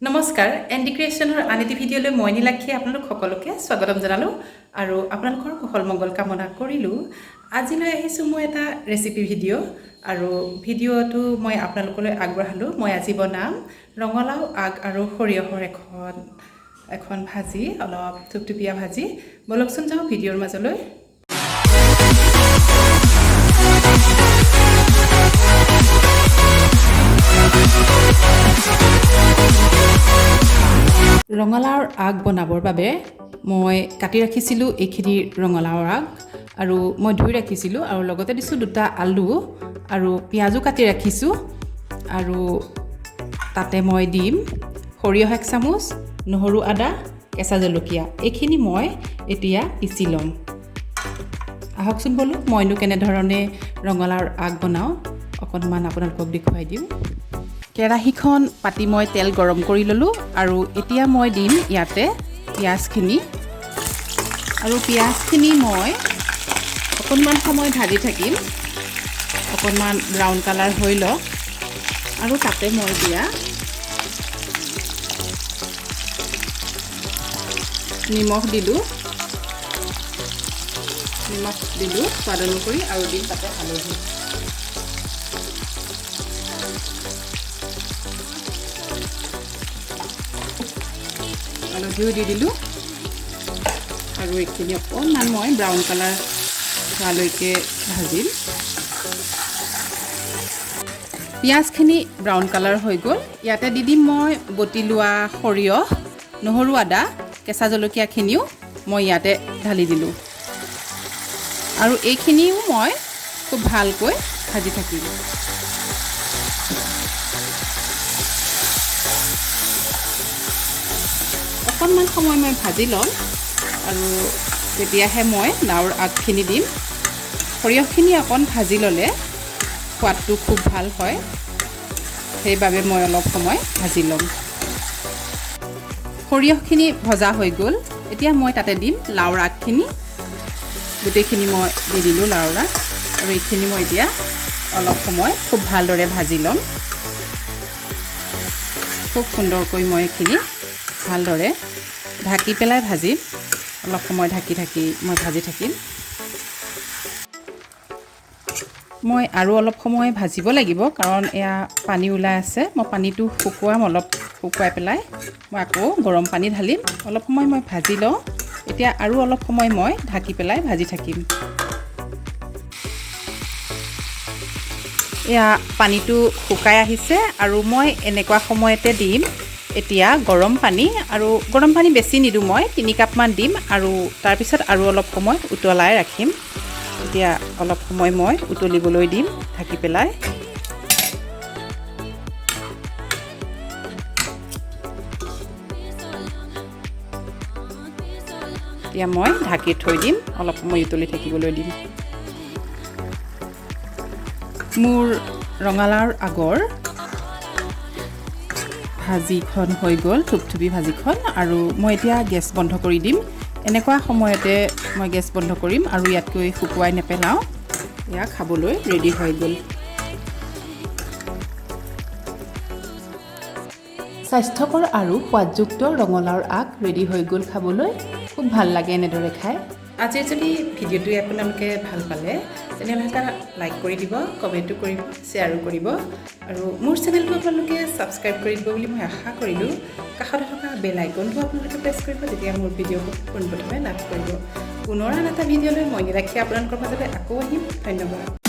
নমস্কাৰ এনডি ক্ৰিয়েশ্যনৰ আনিটি ভিডিঅ'লৈ মই নীলাক্ষী আপোনালোক সকলোকে স্বাগতম জনালোঁ আৰু আপোনালোকৰ কুশল মংগল কামনা কৰিলোঁ। আজিলৈ আহিছোঁ মই এটা ৰেচিপি ভিডিঅ' আৰু ভিডিঅ'টো মই আপোনালোকলৈ আগবঢ়ালোঁ। মই আজি বনাম ৰঙালাও আগ আৰু সৰিয়হৰ এখন ভাজি, অলপ থুপথুপীয়া ভাজি। বলকচোন যাওঁ ভিডিঅ'ৰ মাজলৈ। ৰঙালাওৰ আগ বনাবৰ বাবে মই কাটি ৰাখিছিলোঁ এইখিনি ৰঙালাওৰ আগ আৰু মই ধুই ৰাখিছিলোঁ আৰু লগতে দিছোঁ 2টা আলু আৰু পিঁয়াজো কাটি ৰাখিছোঁ আৰু তাতে মই দিম সৰিয়হ 1 চামুচ, নহৰু, আদা, কেঁচা জলকীয়া। এইখিনি মই এতিয়া পিচি ল'ম। আহকচোন বলক মইনো কেনেধৰণে ৰঙালাওৰ আগ বনাওঁ অকণমান আপোনালোকক দেখুৱাই দিওঁ। কেৰাহীখন পাতি মই তেল গৰম কৰি ল'লোঁ আৰু এতিয়া মই দিম ইয়াতে পিঁয়াজখিনি আৰু পিঁয়াজখিনি মই অকণমান সময় ভাজি থাকিম, অকণমান ব্ৰাউন কালাৰ হৈ লওক আৰু তাতে মই দিয়া নিমখ দিলোঁ সোৱাদ অনুসৰি আৰু দিম তাতে হালধি। হালধিও দি দিলোঁ আৰু এইখিনি অকণমান মই ব্ৰাউন কালাৰ হোৱালৈকে ভাজিম। পিঁয়াজখিনি ব্ৰাউন কালাৰ হৈ গ'ল। ইয়াতে দি দিম মই বটি লোৱা সৰিয়হ, নহৰু, আদা, কেঁচা জলকীয়াখিনিও মই ইয়াতে ঢালি দিলোঁ আৰু এইখিনিও মই খুব ভালকৈ ভাজি থাকিম। অকণমান সময় মই ভাজি ল'ম আৰু তেতিয়াহে মই লাওৰ আগখিনি দিম। সৰিয়হখিনি অকণ ভাজি ল'লে সোৱাদটো খুব ভাল হয়, সেইবাবে মই অলপ সময় ভাজি ল'ম। সৰিয়হখিনি ভজা হৈ গ'ল। এতিয়া মই তাতে দিম লাওৰ আগখিনি। গোটেইখিনি মই দি দিলোঁ লাওৰ আগ আৰু এইখিনি মই এতিয়া অলপ সময় খুব ভালদৰে ভাজি ল'ম। খুব সুন্দৰকৈ মই এইখিনি ভালদৰে ঢাকি পেলাই ভাজিম। অলপ সময় ঢাকি মই ভাজি থাকিম। মই আৰু অলপ সময় ভাজিব লাগিব কাৰণ এয়া পানী ওলাই আছে। মই পানীটো শুকুৱাম, অলপ শুকুৱাই পেলাই মই আকৌ গৰম পানী ঢালিম। অলপ সময় মই ভাজি লওঁ। এতিয়া আৰু অলপ সময় মই ঢাকি পেলাই ভাজি থাকিম। এয়া পানীটো শুকাই আহিছে আৰু মই এনেকুৱা সময়তে দিম এতিয়া গৰম পানী, আৰু গৰম পানী বেছি নিদিওঁ, মই 3 কাপমান দিম আৰু তাৰপিছত আৰু অলপ সময় উতলাই ৰাখিম। এতিয়া অলপ সময় মই উতলিবলৈ দিম ঢাকি পেলাই। এতিয়া মই ঢাকি থৈ দিম, অলপ সময় উতলি থাকিবলৈ দিম। মোৰ ৰঙালাওৰ আগৰ ভাজিখন হৈ গ'ল, থুপথুপি ভাজিখন, আৰু মই এতিয়া গেছ বন্ধ কৰি দিম। এনেকুৱা সময়তে মই গেছ বন্ধ কৰিম আৰু ইয়াতকৈ শুকুৱাই নেপেলাওঁ। এয়া খাবলৈ ৰেডি হৈ গ'ল। স্বাস্থ্যকৰ আৰু সোৱাদযুক্ত ৰঙালাওৰ আগ ৰেডি হৈ গ'ল খাবলৈ। খুব ভাল লাগে এনেদৰে খাই। আজি যদি ভিডিঅ'টো আপোনালোকে ভাল পালে তেনেহ'লে এটা লাইক কৰি দিব, কমেণ্টো কৰিব, শ্বেয়াৰো কৰিব আৰু মোৰ চেনেলটো আপোনালোকে ছাবস্ক্ৰাইব কৰি দিব বুলি মই আশা কৰিলোঁ। কাষতে থকা বেল আইকনটো আপোনালোকে প্ৰেছ কৰিব, তেতিয়া মোৰ ভিডিঅ'বোৰ পোনপ্ৰথমে লাভ কৰিব। পুনৰ আন এটা ভিডিঅ'লৈ মই নীলাক্ষী আপোনালোকৰ মাজলৈ আকৌ আহিম। ধন্যবাদ।